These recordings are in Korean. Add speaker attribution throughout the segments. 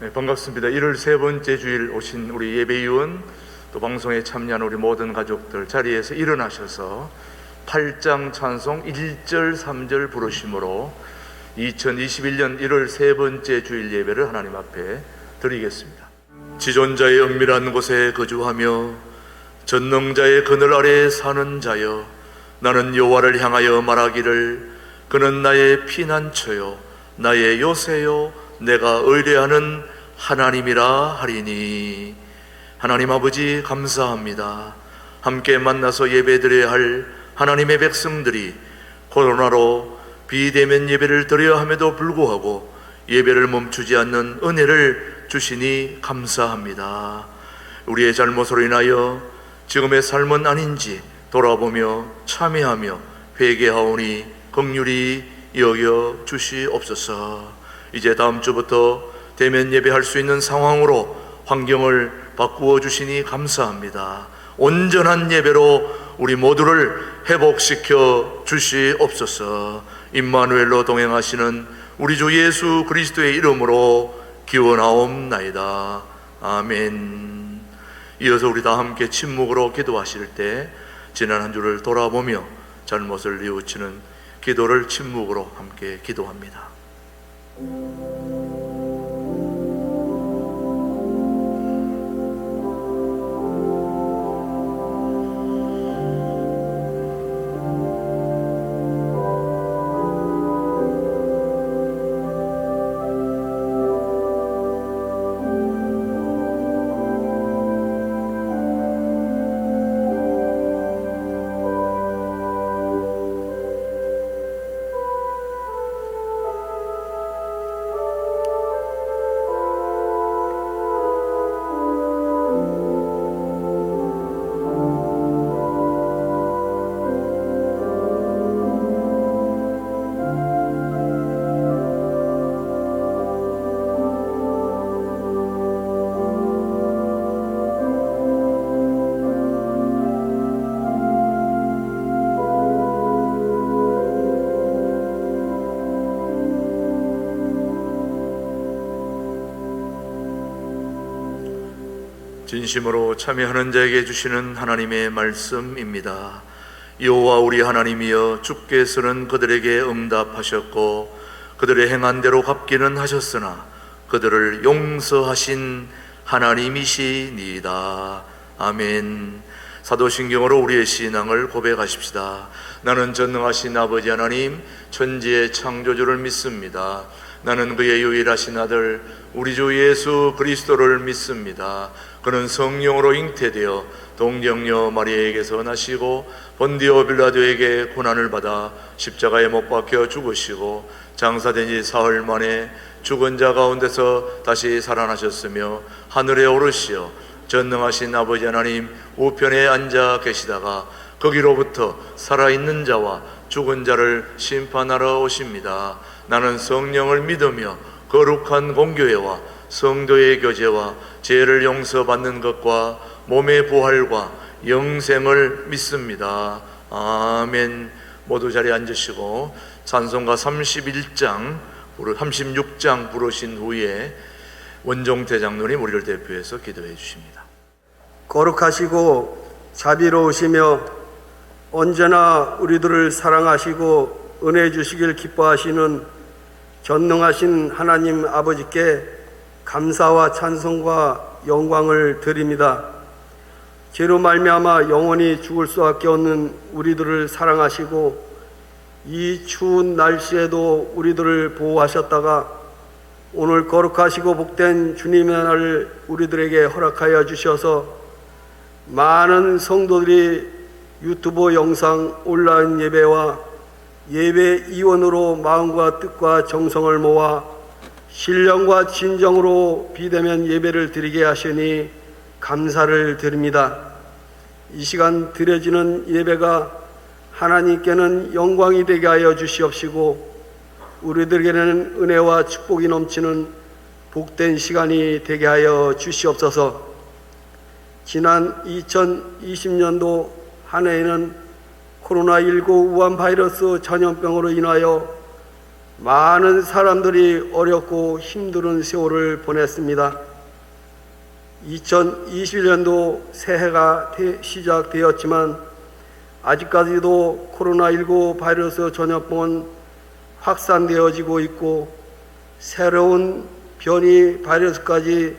Speaker 1: 네, 반갑습니다. 1월 세 번째 주일 오신 우리 예배위원, 또 방송에 참여한 우리 모든 가족들, 자리에서 일어나셔서 8장 찬송 1절 3절 부르심으로 2021년 1월 세 번째 주일 예배를 하나님 앞에 드리겠습니다. 지존자의 은밀한 곳에 거주하며 전능자의 그늘 아래 사는 자여, 나는 여호와를 향하여 말하기를 그는 나의 피난처요 나의 요새요 내가 의뢰하는 하나님이라 하리니. 하나님 아버지, 감사합니다. 함께 만나서 예배드려야 할 하나님의 백성들이 코로나로 비대면 예배를 드려야 함에도 불구하고 예배를 멈추지 않는 은혜를 주시니 감사합니다. 우리의 잘못으로 인하여 지금의 삶은 아닌지 돌아보며 참회하며 회개하오니 긍휼히 여겨 주시옵소서. 이제 다음 주부터 대면 예배할 수 있는 상황으로 환경을 바꾸어 주시니 감사합니다. 온전한 예배로 우리 모두를 회복시켜 주시옵소서. 임마누엘로 동행하시는 우리 주 예수 그리스도의 이름으로 기원하옵나이다. 아멘. 이어서 우리 다 함께 침묵으로 기도하실 때 지난 한 주를 돌아보며 잘못을 뉘우치는 기도를 침묵으로 함께 기도합니다. 진심으로 참여하는 자에게 주시는 하나님의 말씀입니다. 여호와 우리 하나님이여, 주께서는 그들에게 응답하셨고 그들의 행한 대로 갚기는 하셨으나 그들을 용서하신 하나님이시니이다. 아멘. 사도신경으로 우리의 신앙을 고백하십시다. 나는 전능하신 아버지 하나님, 천지의 창조주를 믿습니다. 나는 그의 유일하신 아들 우리 주 예수 그리스도를 믿습니다. 그는 성령으로 잉태되어 동정녀 마리아에게서 나시고 본디오 빌라도에게 고난을 받아 십자가에 못 박혀 죽으시고 장사된 지 사흘 만에 죽은 자 가운데서 다시 살아나셨으며 하늘에 오르시어 전능하신 아버지 하나님 우편에 앉아 계시다가 거기로부터 살아있는 자와 죽은 자를 심판하러 오십니다. 나는 성령을 믿으며 거룩한 공교회와 성도의 교제와 죄를 용서받는 것과 몸의 부활과 영생을 믿습니다. 아멘. 모두 자리에 앉으시고 찬송가 36장 부르신 후에 원종태 장로님 우리를 대표해서 기도해 주십니다.
Speaker 2: 거룩하시고 자비로우시며 언제나 우리들을 사랑하시고 은혜 주시길 기뻐하시는 전능하신 하나님 아버지께 감사와 찬송과 영광을 드립니다. 죄로 말미암아 영원히 죽을 수밖에 없는 우리들을 사랑하시고 이 추운 날씨에도 우리들을 보호하셨다가 오늘 거룩하시고 복된 주님의 날을 우리들에게 허락하여 주셔서 많은 성도들이 유튜브 영상 온라인 예배와 예배 이원으로 마음과 뜻과 정성을 모아 신령과 진정으로 비대면 예배를 드리게 하시니 감사를 드립니다. 이 시간 드려지는 예배가 하나님께는 영광이 되게 하여 주시옵시고 우리들에게는 은혜와 축복이 넘치는 복된 시간이 되게 하여 주시옵소서. 지난 2020년도 한 해에는 코로나19 우한 바이러스 전염병으로 인하여 많은 사람들이 어렵고 힘든 세월을 보냈습니다. 2021년도 새해가 시작되었지만 아직까지도 코로나19 바이러스 전염병은 확산되어지고 있고 새로운 변이 바이러스까지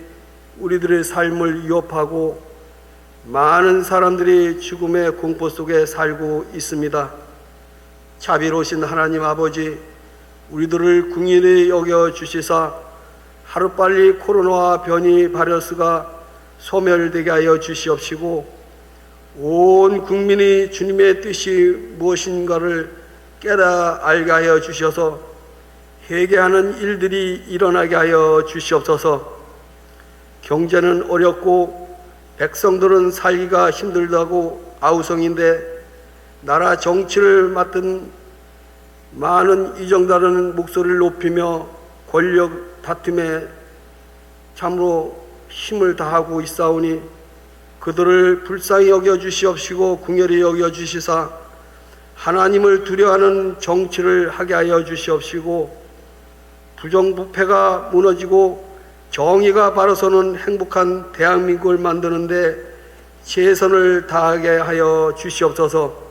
Speaker 2: 우리들의 삶을 위협하고 많은 사람들이 죽음의 공포 속에 살고 있습니다. 자비로우신 하나님 아버지, 우리들을 긍휼히 여겨 주시사 하루빨리 코로나와 변이 바이러스가 소멸되게 하여 주시옵시고 온 국민이 주님의 뜻이 무엇인가를 깨달아 알게 하여 주셔서 회개하는 일들이 일어나게 하여 주시옵소서. 경제는 어렵고 백성들은 살기가 힘들다고 아우성인데 나라 정치를 맡은 많은 이정다른 목소리를 높이며 권력 다툼에 참으로 힘을 다하고 있사오니 그들을 불쌍히 여겨주시옵시고 긍휼히 여겨주시사 하나님을 두려워하는 정치를 하게 하여 주시옵시고 부정부패가 무너지고 정의가 바로서는 행복한 대한민국을 만드는데 최선을 다하게 하여 주시옵소서.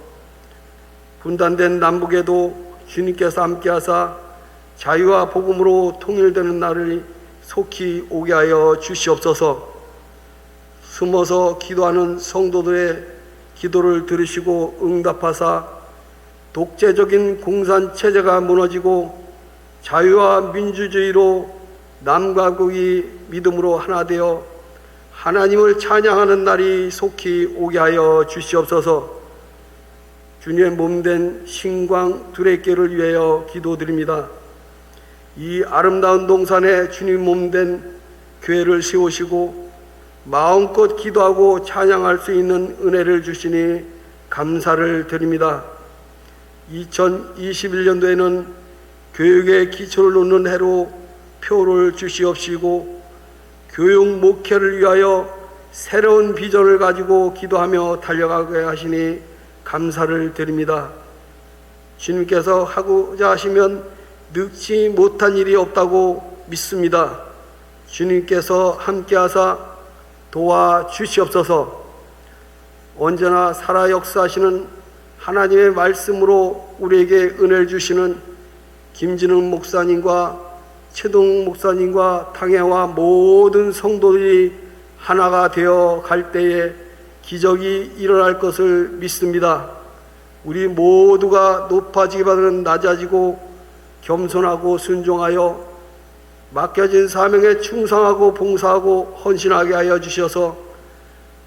Speaker 2: 분단된 남북에도 주님께서 함께하사 자유와 복음으로 통일되는 날을 속히 오게 하여 주시옵소서. 숨어서 기도하는 성도들의 기도를 들으시고 응답하사 독재적인 공산체제가 무너지고 자유와 민주주의로 남과 북이 믿음으로 하나 되어 하나님을 찬양하는 날이 속히 오게 하여 주시옵소서. 주님의 몸된 신광 두레께를 위하여 기도드립니다. 이 아름다운 동산에 주님 몸된 교회를 세우시고 마음껏 기도하고 찬양할 수 있는 은혜를 주시니 감사를 드립니다. 2021년도에는 교육의 기초를 놓는 해로 표를 주시옵시고 교육 목회를 위하여 새로운 비전을 가지고 기도하며 달려가게 하시니 감사를 드립니다. 주님께서 하고자 하시면 늙지 못한 일이 없다고 믿습니다. 주님께서 함께하사 도와주시옵소서. 언제나 살아 역사하시는 하나님의 말씀으로 우리에게 은혜를 주시는 김진흥 목사님과 최동 목사님과 당회와 모든 성도들이 하나가 되어 갈 때에 기적이 일어날 것을 믿습니다. 우리 모두가 높아지기보다는 낮아지고 겸손하고 순종하여 맡겨진 사명에 충성하고 봉사하고 헌신하게 하여 주셔서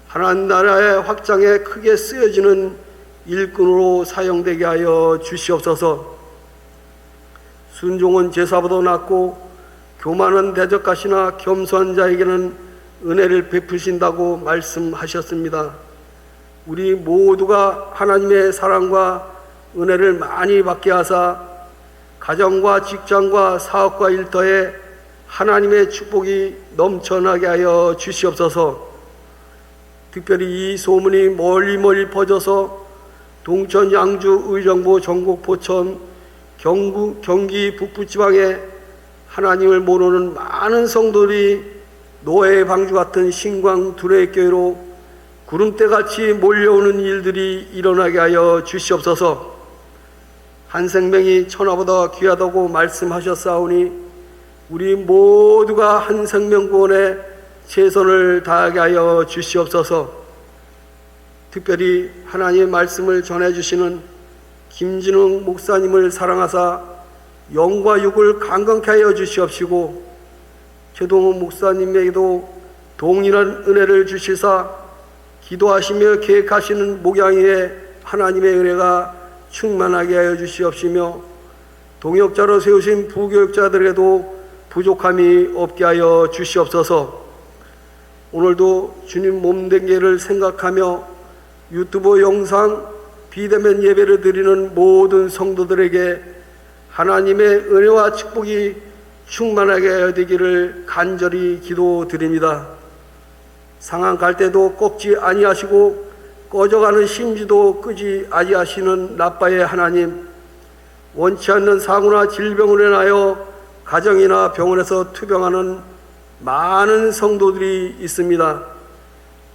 Speaker 2: 하나님 나라의 확장에 크게 쓰여지는 일꾼으로 사용되게 하여 주시옵소서. 순종은 제사보다 낫고 교만은 대적하시나 겸손한 자에게는 은혜를 베푸신다고 말씀하셨습니다. 우리 모두가 하나님의 사랑과 은혜를 많이 받게 하사 가정과 직장과 사업과 일터에 하나님의 축복이 넘쳐나게 하여 주시옵소서. 특별히 이 소문이 멀리 퍼져서 동천, 양주, 의정부, 전국, 포천, 경기 북부지방에 하나님을 모르는 많은 성도들이 노예의 방주 같은 신광 두레교회로 구름대같이 몰려오는 일들이 일어나게 하여 주시옵소서. 한 생명이 천하보다 귀하다고 말씀하셨사오니 우리 모두가 한 생명 구원에 최선을 다하게 하여 주시옵소서. 특별히 하나님의 말씀을 전해주시는 김진흥 목사님을 사랑하사 영과 육을 강건케 하여 주시옵시고 최동훈 목사님에게도 동일한 은혜를 주시사 기도하시며 계획하시는 목양위에 하나님의 은혜가 충만하게 하여 주시옵시며 동역자로 세우신 부교육자들에게도 부족함이 없게 하여 주시옵소서. 오늘도 주님 몸된 예를 생각하며 유튜브 영상 비대면 예배를 드리는 모든 성도들에게 하나님의 은혜와 축복이 충만하게 하여 되기를 간절히 기도드립니다. 상한 갈 때도 꺾지 아니하시고 꺼져가는 심지도 끄지 아니하시는 나빠의 하나님, 원치 않는 사고나 질병으로 인하여 가정이나 병원에서 투병하는 많은 성도들이 있습니다.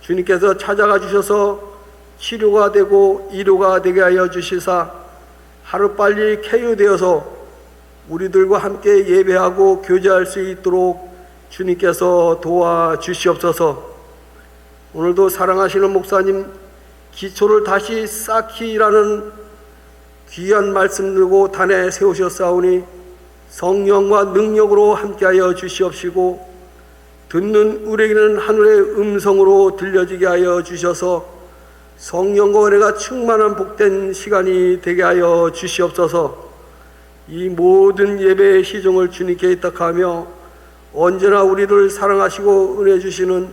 Speaker 2: 주님께서 찾아가 주셔서 치료가 되고 위로가 되게 하여 주시사 하루빨리 쾌유되어서 우리들과 함께 예배하고 교제할 수 있도록 주님께서 도와주시옵소서. 오늘도 사랑하시는 목사님 기초를 다시 쌓기라는 귀한 말씀 들고 단에 세우셨사오니 성령과 능력으로 함께하여 주시옵시고 듣는 우리에게는 하늘의 음성으로 들려지게 하여 주셔서 성령과 은혜가 충만한 복된 시간이 되게 하여 주시옵소서. 이 모든 예배의 시종을 주님께 의탁하며 언제나 우리를 사랑하시고 은혜 주시는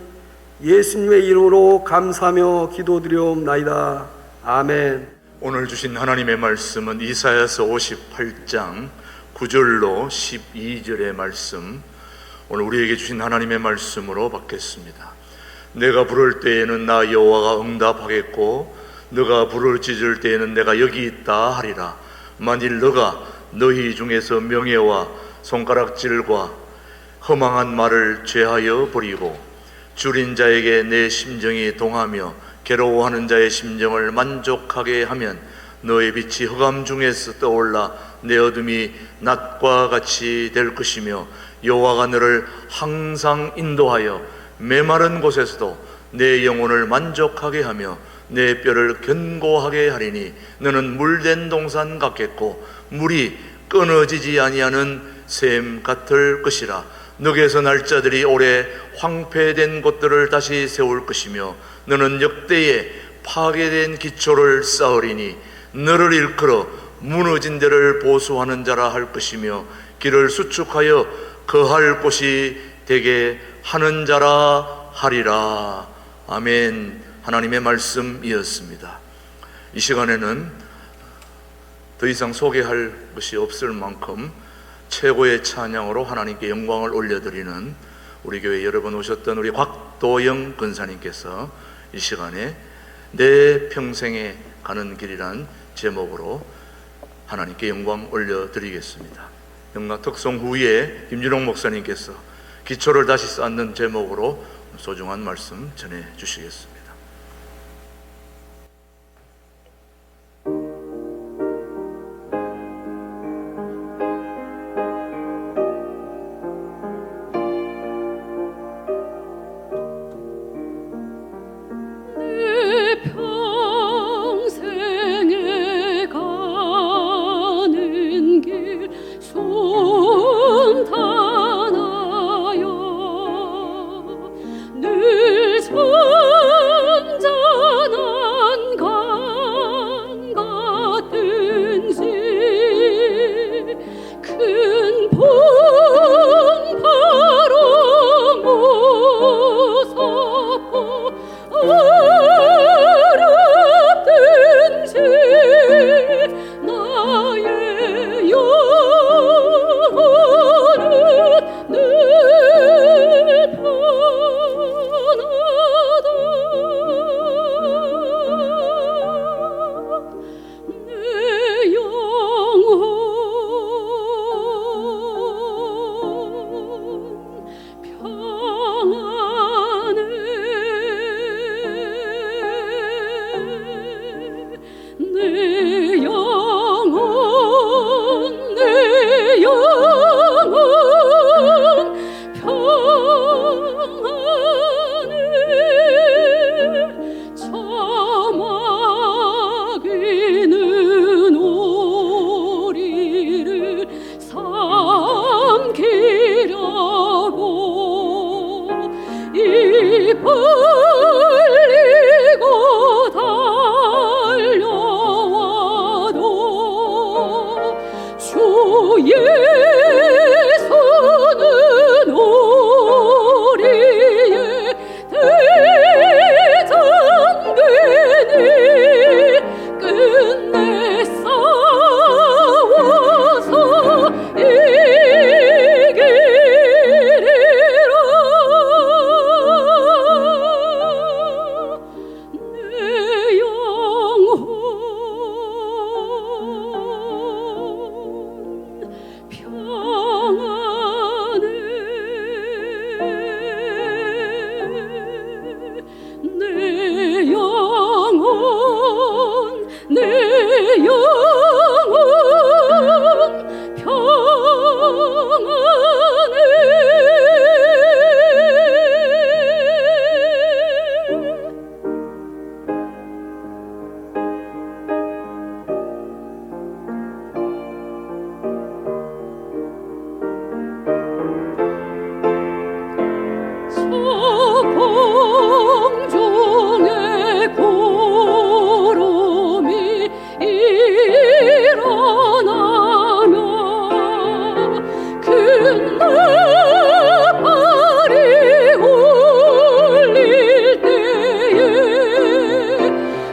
Speaker 2: 예수님의 이름으로 감사하며 기도드리옵나이다. 아멘.
Speaker 1: 오늘 주신 하나님의 말씀은 이사야서 58장 9절로 12절의 말씀, 오늘 우리에게 주신 하나님의 말씀으로 받겠습니다. 내가 부를 때에는 나 여호와가 응답하겠고 너가 부를 짖을 때에는 내가 여기 있다 하리라. 만일 너가 너희 중에서 명예와 손가락질과 허망한 말을 죄하여 버리고 줄인 자에게 내 심정이 동하며 괴로워하는 자의 심정을 만족하게 하면 너의 빛이 흑암 중에서 떠올라 내 어둠이 낮과 같이 될 것이며 여호와가 너를 항상 인도하여 메마른 곳에서도 내 영혼을 만족하게 하며 내 뼈를 견고하게 하리니 너는 물된 동산 같겠고 물이 끊어지지 아니하는 샘 같을 것이라. 너에게서 날 자들이 오래 황폐된 곳들을 다시 세울 것이며 너는 역대에 파괴된 기초를 쌓으리니 너를 일컬어 무너진 데를 보수하는 자라 할 것이며 길을 수축하여 거할 곳이 되게 하는 자라 하리라. 아멘. 하나님의 말씀이었습니다. 이 시간에는 더 이상 소개할 것이 없을 만큼 최고의 찬양으로 하나님께 영광을 올려드리는 우리 교회 여러 번 오셨던 우리 곽도영 권사님께서 이 시간에 내 평생에 가는 길이란 제목으로 하나님께 영광 올려드리겠습니다. 영락 특송 후에 김준홍 목사님께서 기초를 다시 쌓는 제목으로 소중한 말씀 전해 주시겠습니다.
Speaker 3: 늘 공중의 구름이 일어나며 큰 나팔이 울릴 때에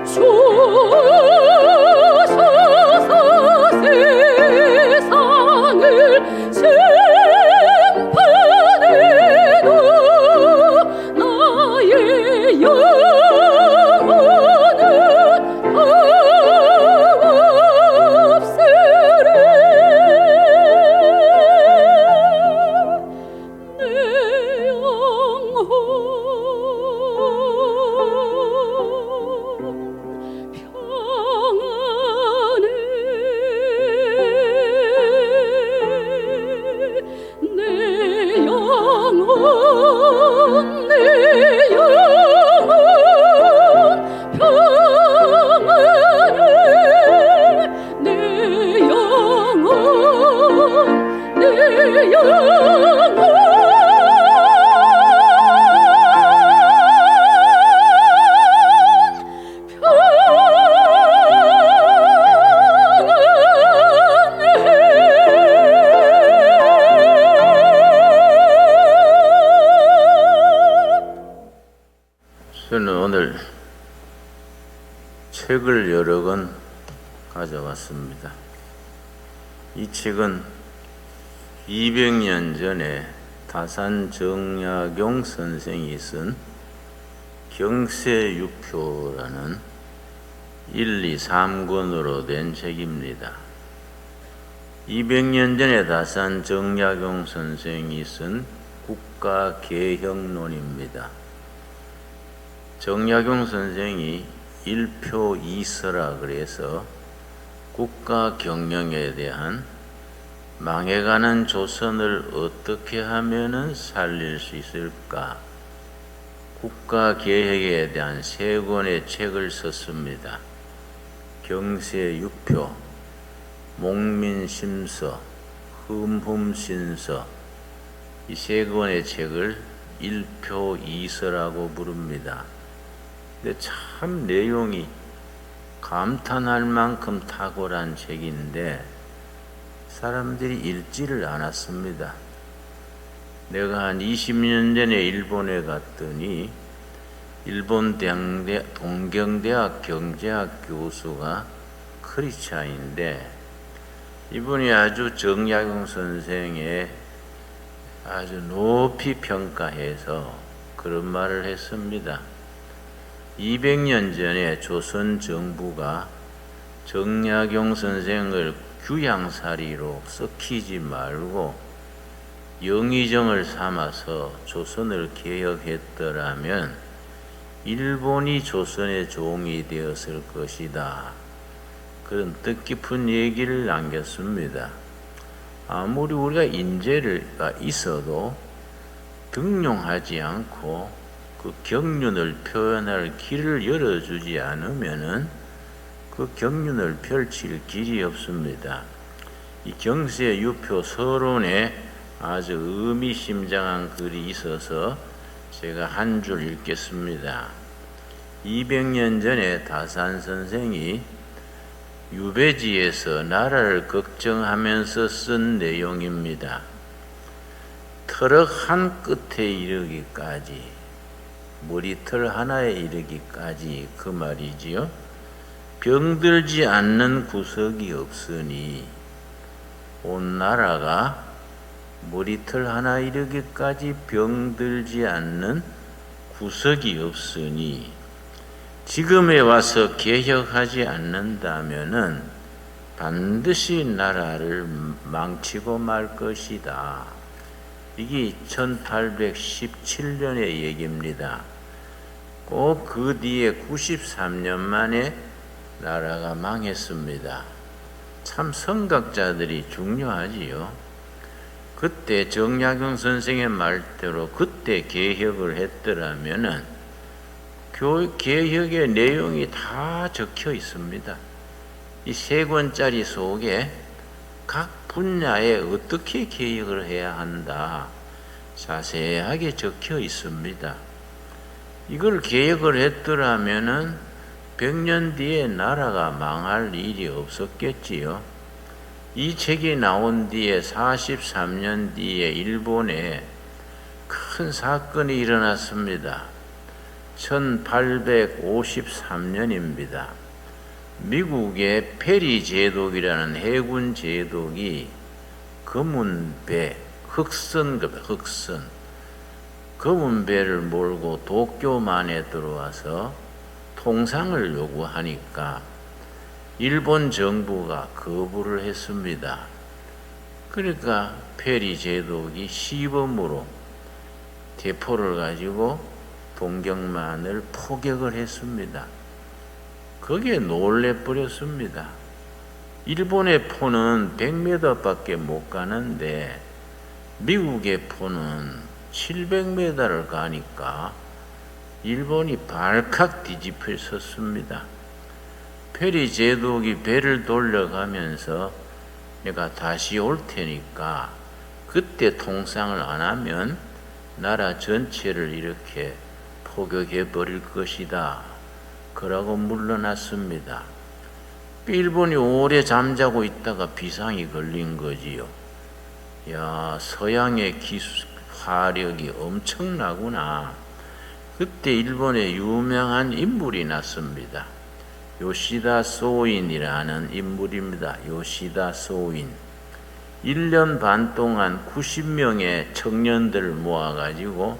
Speaker 3: 주셔서 세상을 심판해도 나의 영혼은 없으리. 내 영혼 평안해. 내 영혼 내 영혼 평안해. 내 영혼 내 영혼
Speaker 4: 저는 오늘 책을 여러 권 가져왔습니다. 이 책은 200년 전에 다산 정약용 선생이 쓴 경세유표라는 1, 2, 3권으로 된 책입니다. 200년 전에 다산 정약용 선생이 쓴 국가개혁론입니다. 정약용 선생이 일표이서라 그래서 국가 경영에 대한 망해가는 조선을 어떻게 하면은 살릴 수 있을까? 국가 계획에 대한 세 권의 책을 썼습니다. 경세유표, 목민심서, 흠흠신서, 이 세 권의 책을 일표이서라고 부릅니다. 근데 참 내용이 감탄할 만큼 탁월한 책인데 사람들이 읽지를 않았습니다. 내가 한 20년 전에 일본에 갔더니 일본 동경대학 경제학 교수가 크리차인데 이분이 아주 정약용 선생의 아주 높이 평가해서 그런 말을 했습니다. 200년 전에 조선 정부가 정약용 선생을 규양살이로 썩히지 말고 영의정을 삼아서 조선을 개혁했더라면 일본이 조선의 종이 되었을 것이다. 그런 뜻깊은 얘기를 남겼습니다. 아무리 우리가 인재가 있어도 등용하지 않고 그 경륜을 표현할 길을 열어주지 않으면은 그 경륜을 펼칠 길이 없습니다. 이 경세유표 서론에 아주 의미심장한 글이 있어서 제가 한 줄 읽겠습니다. 200년 전에 다산 선생이 유배지에서 나라를 걱정하면서 쓴 내용입니다. 터럭 한 끝에 이르기까지, 머리털 하나에 이르기까지 그 말이지요. 병들지 않는 구석이 없으니 온 나라가 머리털 하나 이르기까지 병들지 않는 구석이 없으니 지금에 와서 개혁하지 않는다면은 반드시 나라를 망치고 말 것이다. 이게 1817년의 얘기입니다. 꼭 그 뒤에 93년 만에 나라가 망했습니다. 참 선각자들이 중요하지요. 그때 정약용 선생의 말대로 그때 개혁을 했더라면은 개혁의 내용이 다 적혀 있습니다. 이 3권짜리 속에 각 분야에 어떻게 개혁을 해야 한다 자세하게 적혀 있습니다. 이걸 개혁을 했더라면은 100년 뒤에 나라가 망할 일이 없었겠지요. 이 책이 나온 뒤에 43년 뒤에 일본에 큰 사건이 일어났습니다. 1853년입니다. 미국의 페리 제독이라는 해군 제독이 검은배, 흑선, 검은배를 몰고 도쿄만에 들어와서 통상을 요구하니까 일본 정부가 거부를 했습니다. 그러니까 페리 제독이 시범으로 대포를 가지고 동경만을 포격을 했습니다. 거기에 놀래버렸습니다. 일본의 포는 100m밖에 못 가는데 미국의 포는 700m를 가니까 일본이 발칵 뒤집혀 섰습니다. 페리 제독이 배를 돌려가면서 내가 다시 올 테니까 그때 통상을 안 하면 나라 전체를 이렇게 포격해 버릴 것이다. 그러고 물러났습니다. 일본이 오래 잠자고 있다가 비상이 걸린 거지요. 야, 서양의 화력이 엄청나구나. 그때 일본에 유명한 인물이 났습니다. 요시다 소인이라는 인물입니다. 요시다 소인. 1년 반 동안 90명의 청년들을 모아가지고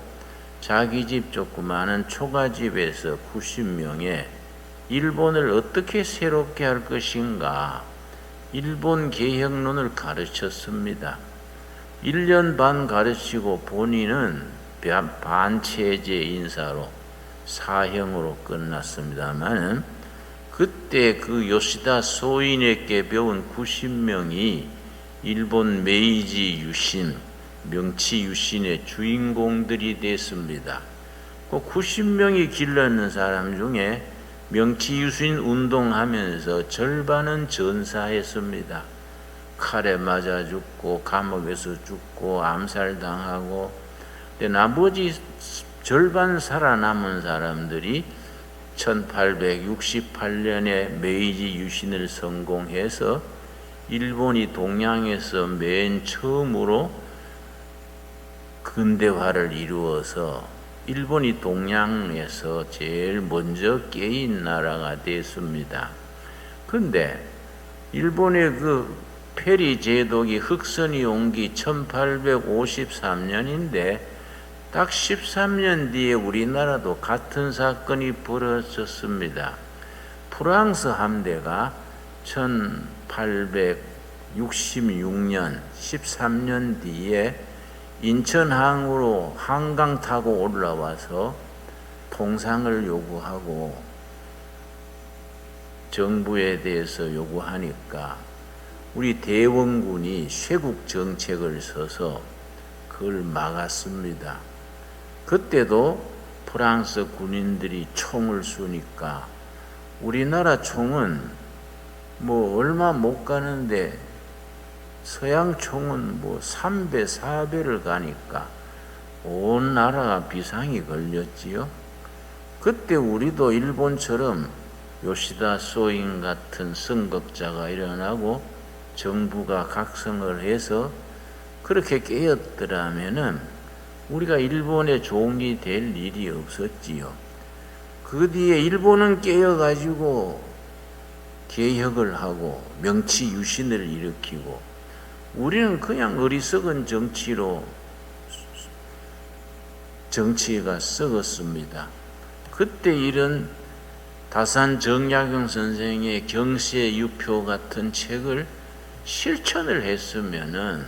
Speaker 4: 자기 집 조그마한 초가집에서 90명의 일본을 어떻게 새롭게 할 것인가 일본 개혁론을 가르쳤습니다. 1년 반 가르치고 본인은 반체제 인사로 사형으로 끝났습니다만 그때 그 요시다 소인에게 배운 90명이 일본 메이지 유신, 명치 유신의 주인공들이 됐습니다. 그 90명이 길러는 사람 중에 명치 유신 운동하면서 절반은 전사했습니다. 칼에 맞아 죽고 감옥에서 죽고 암살당하고 나머지 절반 살아남은 사람들이 1868년에 메이지 유신을 성공해서 일본이 동양에서 맨 처음으로 근대화를 이루어서 일본이 동양에서 제일 먼저 깨인 나라가 됐습니다. 그런데 일본의 그 페리 제독이 흑선이 온 게 1853년인데 딱 13년 뒤에 우리나라도 같은 사건이 벌어졌습니다. 프랑스 함대가 1866년 13년 뒤에 인천항으로 한강 타고 올라와서 통상을 요구하고 정부에 대해서 요구하니까 우리 대원군이 쇄국 정책을 써서 그걸 막았습니다. 그때도 프랑스 군인들이 총을 쏘니까 우리나라 총은 뭐 얼마 못 가는데 서양 총은 뭐 3배, 4배를 가니까 온 나라가 비상이 걸렸지요. 그때 우리도 일본처럼 요시다 소인 같은 선극자가 일어나고 정부가 각성을 해서 그렇게 깨었더라면은 우리가 일본의 종이 될 일이 없었지요. 그 뒤에 일본은 깨어가지고 개혁을 하고 명치 유신을 일으키고 우리는 그냥 어리석은 정치로 정치가 썩었습니다. 그때 이런 다산 정약용 선생의 경세유표 같은 책을 실천을 했으면은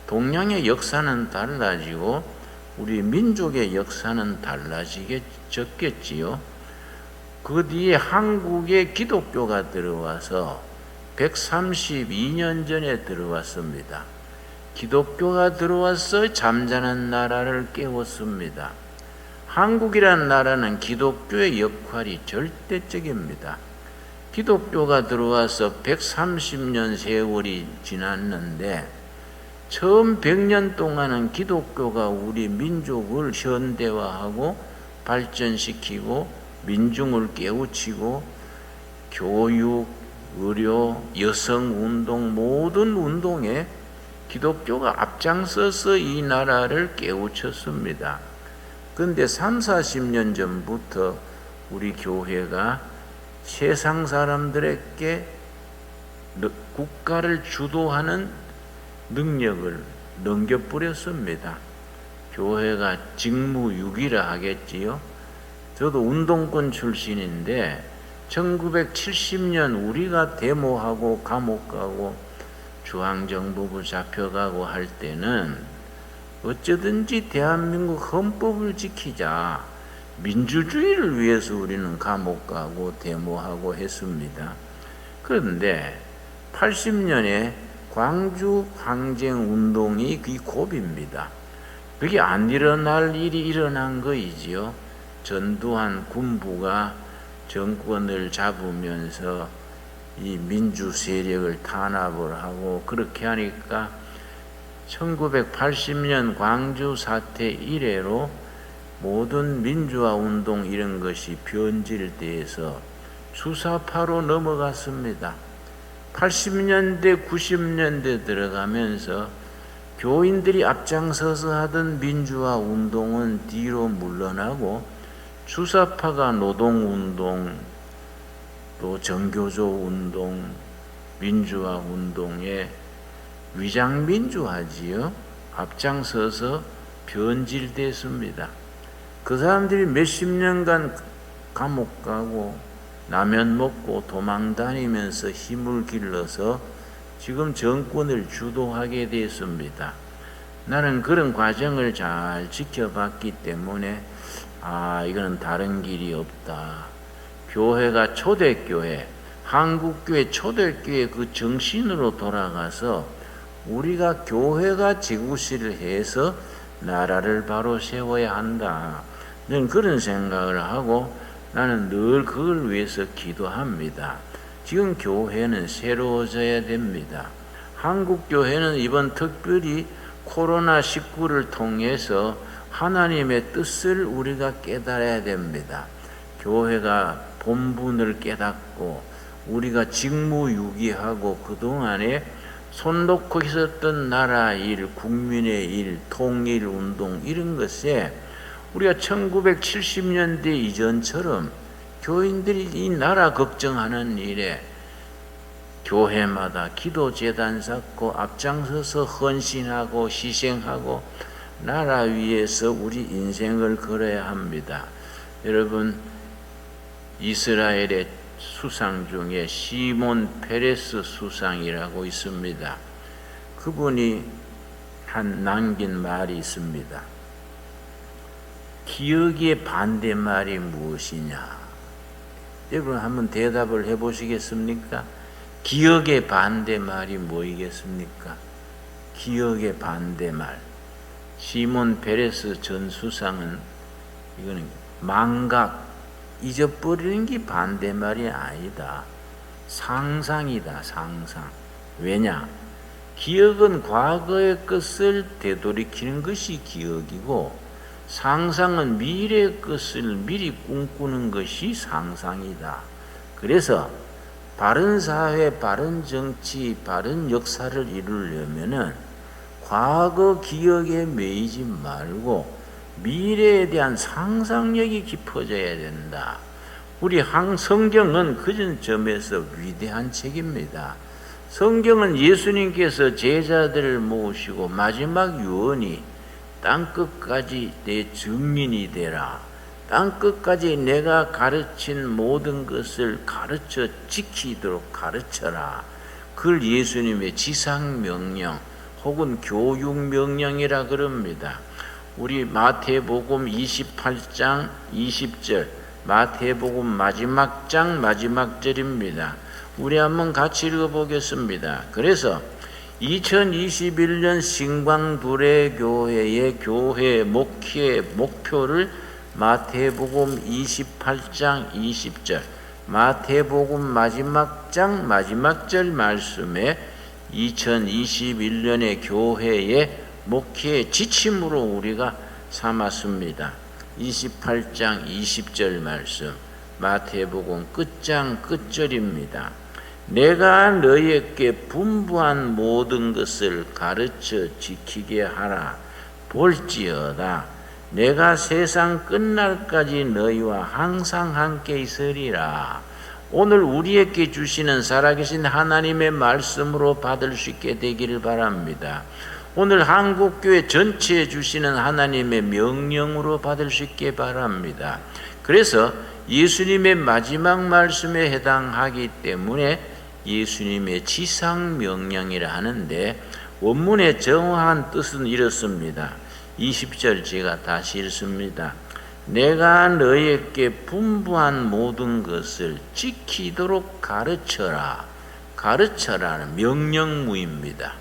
Speaker 4: 동양의 역사는 달라지고 우리 민족의 역사는 달라지겠지요. 그 뒤에 한국에 기독교가 들어와서 132년 전에 들어왔습니다. 기독교가 들어와서 잠자는 나라를 깨웠습니다. 한국이라는 나라는 기독교의 역할이 절대적입니다. 기독교가 들어와서 130년 세월이 지났는데 처음 100년 동안은 기독교가 우리 민족을 현대화하고 발전시키고 민중을 깨우치고 교육, 의료, 여성운동 모든 운동에 기독교가 앞장서서 이 나라를 깨우쳤습니다. 그런데 30-40년 전부터 우리 교회가 세상 사람들에게 국가를 주도하는 능력을 넘겨버렸습니다. 교회가 직무유기라 하겠지요. 저도 운동권 출신인데 1970년 우리가 데모하고 감옥 가고 중앙정부부 잡혀가고 할 때는 어쩌든지 대한민국 헌법을 지키자, 민주주의를 위해서 우리는 감옥 가고 데모하고 했습니다. 그런데 80년에 광주 항쟁 운동이 그 고비입니다. 그게 안 일어날 일이 일어난 거이지요. 전두환 군부가 정권을 잡으면서 이 민주 세력을 탄압을 하고 그렇게 하니까 1980년 광주 사태 이래로 모든 민주화 운동 이런 것이 변질돼서 주사파로 넘어갔습니다. 80년대 90년대 들어가면서 교인들이 앞장서서 하던 민주화 운동은 뒤로 물러나고 주사파가 노동운동 또 정교조 운동 민주화 운동에 위장민주화지요. 앞장서서 변질됐습니다. 그 사람들이 몇십 년간 감옥 가고 라면 먹고 도망 다니면서 힘을 길러서 지금 정권을 주도하게 됐습니다. 나는 그런 과정을 잘 지켜봤기 때문에 이거는 다른 길이 없다. 교회가 초대교회, 한국교회 초대교회 그 정신으로 돌아가서 우리가 교회가 지구실을 해서 나라를 바로 세워야 한다. 저는 그런 생각을 하고 나는 늘 그걸 위해서 기도합니다. 지금 교회는 새로워져야 됩니다. 한국교회는 이번 특별히 코로나19를 통해서 하나님의 뜻을 우리가 깨달아야 됩니다. 교회가 본분을 깨닫고 우리가 직무유기하고 그동안에 손 놓고 있었던 나라 일, 국민의 일, 통일운동 이런 것에 우리가 1970년대 이전처럼 교인들이 이 나라 걱정하는 일에 교회마다 기도재단 쌓고 앞장서서 헌신하고 희생하고 나라 위해서 우리 인생을 걸어야 합니다. 여러분, 이스라엘의 수상 중에 시몬 페레스 수상이라고 있습니다. 그분이 남긴 말이 있습니다. 기억의 반대말이 무엇이냐? 여러분 한번 대답을 해보시겠습니까? 기억의 반대말이 뭐이겠습니까? 기억의 반대말. 시몬 페레스 전 수상은 이거는 망각, 잊어버리는 게 반대말이 아니다. 상상이다, 상상. 왜냐? 기억은 과거의 것을 되돌이키는 것이 기억이고 상상은 미래의 것을 미리 꿈꾸는 것이 상상이다. 그래서 바른 사회, 바른 정치, 바른 역사를 이루려면은 과거 기억에 매이지 말고 미래에 대한 상상력이 깊어져야 된다. 우리 성경은 그런 점에서 위대한 책입니다. 성경은 예수님께서 제자들을 모으시고 마지막 유언이 땅끝까지 내 증인이 되라. 땅끝까지 내가 가르친 모든 것을 가르쳐 지키도록 가르쳐라. 그걸 예수님의 지상명령 혹은 교육명령이라 그럽니다. 우리 마태복음 28장 20절, 마태복음 마지막 장 마지막 절입니다. 우리 한번 같이 읽어보겠습니다. 그래서 2021년 신광두레교회의 교회 목회 목표를 마태복음 28장 20절, 마태복음 마지막 장 마지막 절 말씀에 2021년의 교회의 목회 지침으로 우리가 삼았습니다. 28장 20절 말씀, 마태복음 끝장 끝절입니다. 내가 너희에게 분부한 모든 것을 가르쳐 지키게 하라. 볼지어다 내가 세상 끝날까지 너희와 항상 함께 있으리라. 오늘 우리에게 주시는 살아계신 하나님의 말씀으로 받을 수 있게 되기를 바랍니다. 오늘 한국교회 전체에 주시는 하나님의 명령으로 받을 수 있게 바랍니다. 그래서 예수님의 마지막 말씀에 해당하기 때문에 예수님의 지상명령이라 하는데, 원문의 정확한 뜻은 이렇습니다. 20절 제가 다시 읽습니다. 내가 너희에게 분부한 모든 것을 지키도록 가르쳐라. 가르쳐라는 명령무입니다.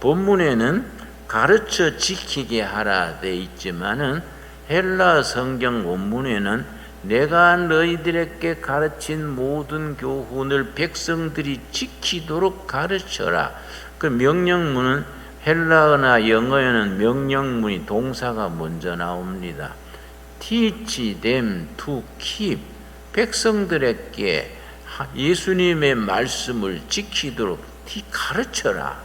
Speaker 4: 본문에는 가르쳐 지키게 하라 되어 있지만은 헬라 성경 원문에는 내가 너희들에게 가르친 모든 교훈을 백성들이 지키도록 가르쳐라. 그 명령문은 헬라어나 영어에는 명령문이 동사가 먼저 나옵니다. Teach them to keep. 백성들에게 예수님의 말씀을 지키도록 가르쳐라.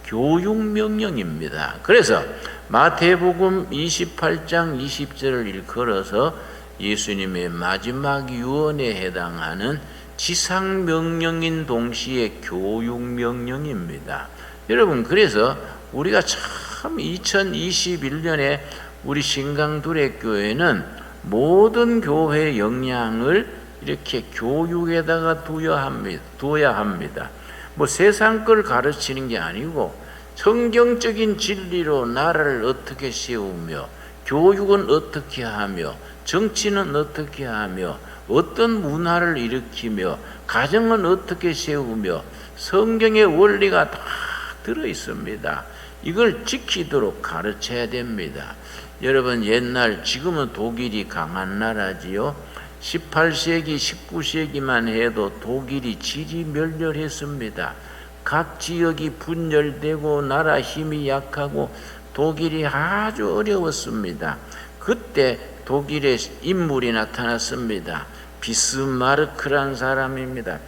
Speaker 4: 교육명령입니다. 그래서 마태복음 28장 20절을 일컬어서 예수님의 마지막 유언에 해당하는 지상명령인 동시에 교육명령입니다. 여러분, 그래서 우리가 참 2021년에 우리 신강두레교회는 모든 교회의 역량을 이렇게 교육에다가 두어야 합니다. 뭐 세상 걸 가르치는 게 아니고 성경적인 진리로 나라를 어떻게 세우며, 교육은 어떻게 하며, 정치는 어떻게 하며, 어떤 문화를 일으키며, 가정은 어떻게 세우며, 성경의 원리가 다 들어 있습니다. 이걸 지키도록 가르쳐야 됩니다. 여러분, 지금은 독일이 강한 나라지요. 18세기, 19세기만 해도 독일이 지리멸렬했습니다. 각 지역이 분열되고 나라 힘이 약하고 독일이 아주 어려웠습니다. 그때 독일의 인물이 나타났습니다. 비스마르크란 사람입니다.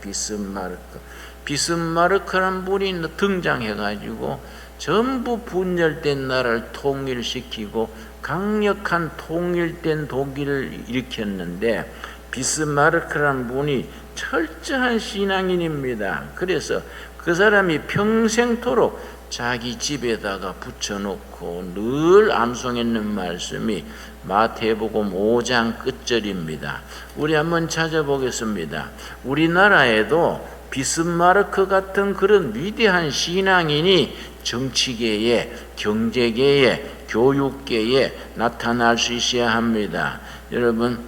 Speaker 4: 비스마르크란 분이 등장해가지고 전부 분열된 나라를 통일시키고 강력한 통일된 독일을 일으켰는데, 비스마르크란 분이 철저한 신앙인입니다. 그래서 그 사람이 평생토록 자기 집에다가 붙여놓고 늘 암송했는 말씀이 마태복음 5장 끝절입니다. 우리 한번 찾아보겠습니다. 우리나라에도 비스마르크 같은 그런 위대한 신앙인이 정치계에, 경제계에, 교육계에 나타날 수 있어야 합니다. 여러분,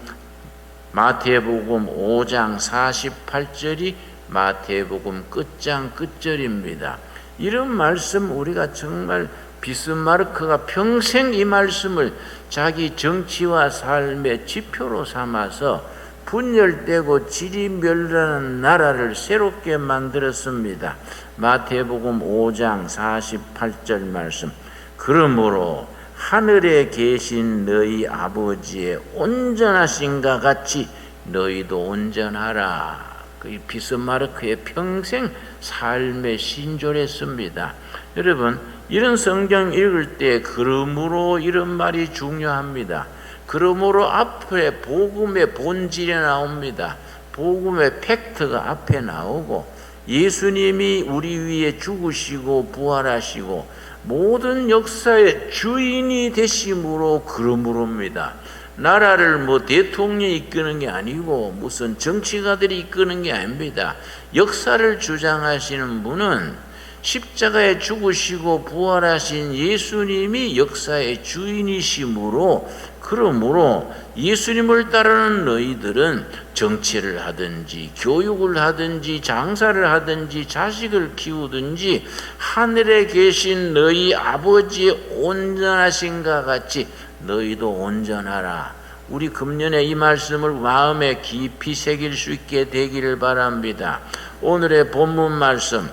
Speaker 4: 마태복음 5장 48절이 마태복음 끝장 끝절입니다. 이런 말씀 우리가 정말 비스마르크가 평생 이 말씀을 자기 정치와 삶의 지표로 삼아서 분열되고 지리멸렬한 나라를 새롭게 만들었습니다. 마태복음 5장 48절 말씀. 그러므로 하늘에 계신 너희 아버지의 온전하신가 같이 너희도 온전하라. 그 비스마르크의 평생 삶의 신조랬습니다. 여러분, 이런 성경 읽을 때 그러므로 이런 말이 중요합니다. 그러므로 앞에 복음의 본질이 나옵니다. 복음의 팩트가 앞에 나오고, 예수님이 우리 위에 죽으시고 부활하시고 모든 역사의 주인이 되심으로 그러므로입니다. 나라를 대통령이 이끄는 게 아니고 무슨 정치가들이 이끄는 게 아닙니다. 역사를 주장하시는 분은 십자가에 죽으시고 부활하신 예수님이 역사의 주인이시므로, 그러므로 예수님을 따르는 너희들은 정치를 하든지 교육을 하든지 장사를 하든지 자식을 키우든지 하늘에 계신 너희 아버지의 온전하신가 같이 너희도 온전하라. 우리 금년에 이 말씀을 마음에 깊이 새길 수 있게 되기를 바랍니다. 오늘의 본문 말씀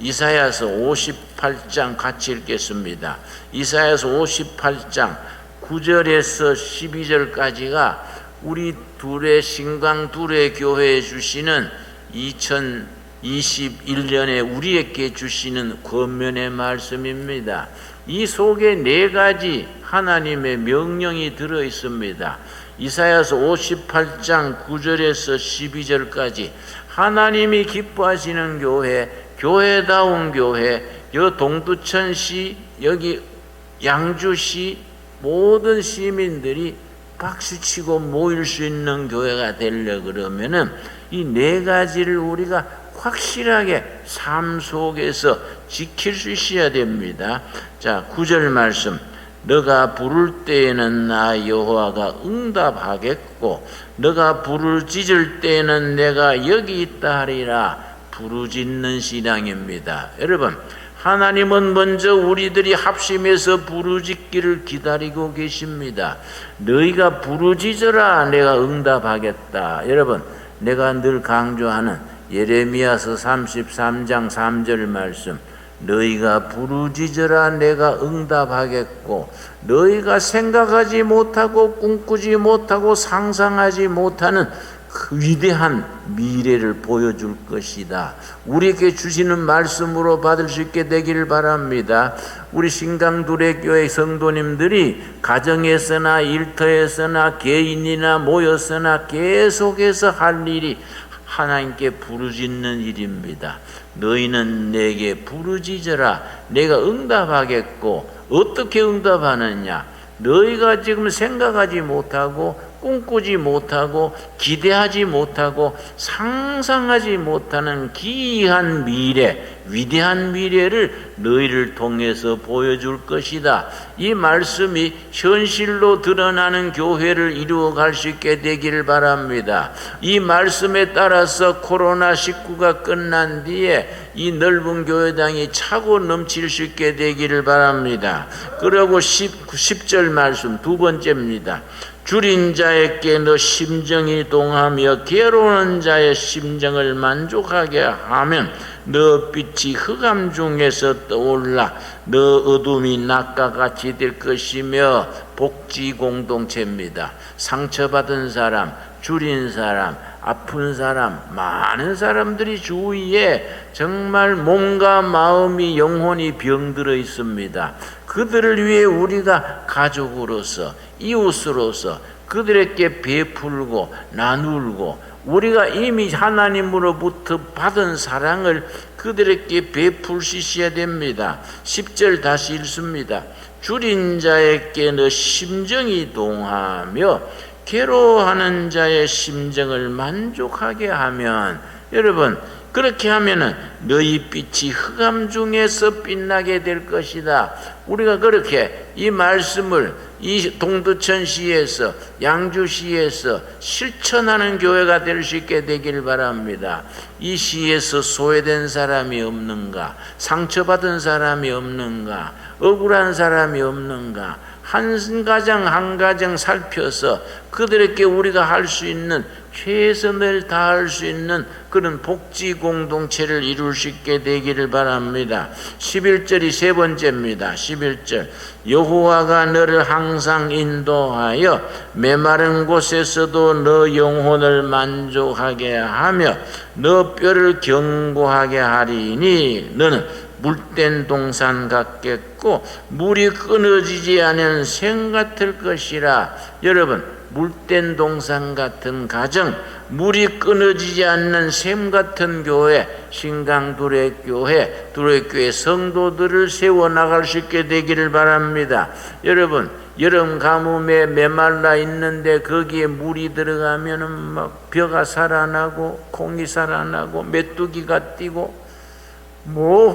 Speaker 4: 이사야서 58장 같이 읽겠습니다. 이사야서 58장 9절에서 12절까지가 우리 신강 둘의 교회에 주시는 2021년에 우리에게 주시는 권면의 말씀입니다. 이 속에 4가지 하나님의 명령이 들어 있습니다. 이사야서 58장 9절에서 12절까지 하나님이 기뻐하시는 교회, 교회다운 교회, 동두천시, 여기 양주시 모든 시민들이 박수치고 모일 수 있는 교회가 되려 그러면은 이 4가지를 우리가 확실하게 삶 속에서 지킬 수 있어야 됩니다. 자, 9절 말씀. 너가 부를 때에는 나 여호와가 응답하겠고 너가 부르짖을 때에는 내가 여기 있다 하리라. 부르짖는 신앙입니다. 여러분, 하나님은 먼저 우리들이 합심해서 부르짖기를 기다리고 계십니다. 너희가 부르짖어라 내가 응답하겠다. 여러분, 내가 늘 강조하는 예레미야서 33장 3절 말씀, 너희가 부르짖어라 내가 응답하겠고 너희가 생각하지 못하고 꿈꾸지 못하고 상상하지 못하는 그 위대한 미래를 보여줄 것이다. 우리에게 주시는 말씀으로 받을 수 있게 되기를 바랍니다. 우리 신강둘의 교회 성도님들이 가정에서나 일터에서나 개인이나 모여서나 계속해서 할 일이 하나님께 부르짖는 일입니다. 너희는 내게 부르짖어라 내가 응답하겠고, 어떻게 응답하느냐? 너희가 지금 생각하지 못하고 꿈꾸지 못하고 기대하지 못하고 상상하지 못하는 기이한 미래, 위대한 미래를 너희를 통해서 보여줄 것이다. 이 말씀이 현실로 드러나는 교회를 이루어갈 수 있게 되기를 바랍니다. 이 말씀에 따라서 코로나19가 끝난 뒤에 이 넓은 교회당이 차고 넘칠 수 있게 되기를 바랍니다. 그리고 10절 말씀 두 번째입니다. 줄인 자에게 너 심정이 동하며 괴로운 자의 심정을 만족하게 하면 너 빛이 흑암 중에서 떠올라 너 어둠이 낮과 같이 될 것이며. 복지 공동체입니다. 상처받은 사람, 줄인 사람, 아픈 사람, 많은 사람들이 주위에 정말 몸과 마음이 영혼이 병들어 있습니다. 그들을 위해 우리가 가족으로서 이웃으로서 그들에게 베풀고 나누고 우리가 이미 하나님으로부터 받은 사랑을 그들에게 베풀 수 있어야 됩니다. 10절 다시 읽습니다. 줄인 자에게 너 심정이 동하며 괴로워하는 자의 심정을 만족하게 하면, 여러분 그렇게 하면은 너희 빛이 흑암 중에서 빛나게 될 것이다. 우리가 그렇게 이 말씀을 이 동두천시에서 양주시에서 실천하는 교회가 될 수 있게 되길 바랍니다. 이 시에서 소외된 사람이 없는가? 상처받은 사람이 없는가? 억울한 사람이 없는가? 한 가정 살펴서 그들에게 우리가 할 수 있는 최선을 다할 수 있는 그런 복지 공동체를 이룰 수 있게 되기를 바랍니다. 11절이 세 번째입니다. 11절. 여호와가 너를 항상 인도하여 메마른 곳에서도 너 영혼을 만족하게 하며 너 뼈를 견고하게 하리니 너는 물된 동산 같겠고 물이 끊어지지 않은 샘 같을 것이라. 여러분, 물된 동산 같은 가정, 물이 끊어지지 않는 샘 같은 교회, 신강둘의 교회, 둘의 교회 성도들을 세워나갈 수 있게 되기를 바랍니다. 여러분, 여름 가뭄에 메말라 있는데 거기에 물이 들어가면은 막 벼가 살아나고 콩이 살아나고 메뚜기가 뛰고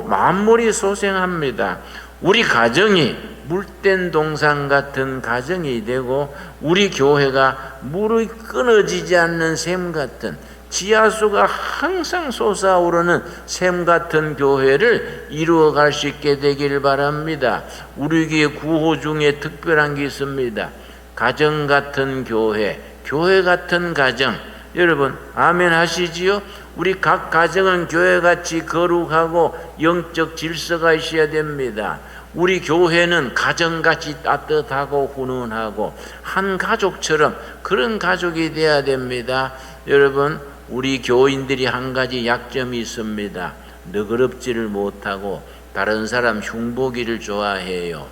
Speaker 4: 만물이 소생합니다. 우리 가정이 물된 동상 같은 가정이 되고 우리 교회가 물이 끊어지지 않는 샘 같은 지하수가 항상 솟아오르는 샘 같은 교회를 이루어갈 수 있게 되길 바랍니다. 우리 교회 구호 중에 특별한 게 있습니다. 가정 같은 교회, 교회 같은 가정. 여러분 아멘 하시지요? 우리 각 가정은 교회같이 거룩하고 영적 질서가 있어야 됩니다. 우리 교회는 가정같이 따뜻하고 훈훈하고 한 가족처럼 그런 가족이 돼야 됩니다. 여러분 우리 교인들이 한 가지 약점이 있습니다. 너그럽지를 못하고 다른 사람 흉보기를 좋아해요.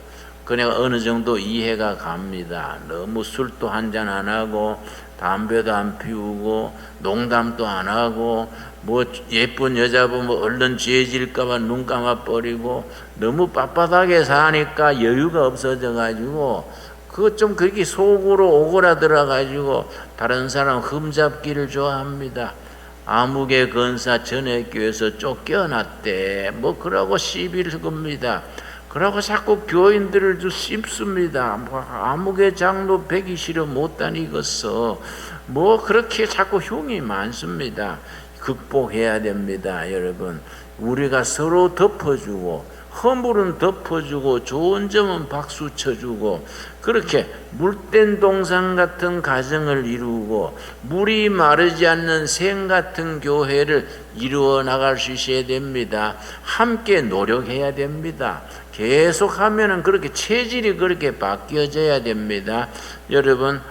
Speaker 4: 그냥 어느 정도 이해가 갑니다. 너무 술도 한잔 안 하고 담배도 안 피우고 농담도 안 하고 뭐 예쁜 여자 보면 얼른 죄질까봐 눈 감아버리고 너무 빳빳하게 사니까 여유가 없어져 가지고 그것 좀 그렇게 속으로 오그라들어 가지고 다른 사람 흠잡기를 좋아합니다. 아무개 건사 전해교에서 쫓겨났대 뭐 그러고 시비를 겁니다. 그러고 자꾸 교인들을 좀 씹습니다. 뭐 아무개 장로 배기 싫어 못 다니겠어. 뭐 그렇게 자꾸 흉이 많습니다. 극복해야 됩니다. 여러분 우리가 서로 덮어주고 허물은 덮어주고 좋은 점은 박수 쳐주고 그렇게 물된 동상 같은 가정을 이루고 물이 마르지 않는 샘 같은 교회를 이루어 나갈 수 있어야 됩니다. 함께 노력해야 됩니다. 계속하면은 그렇게 체질이 그렇게 바뀌어져야 됩니다. 여러분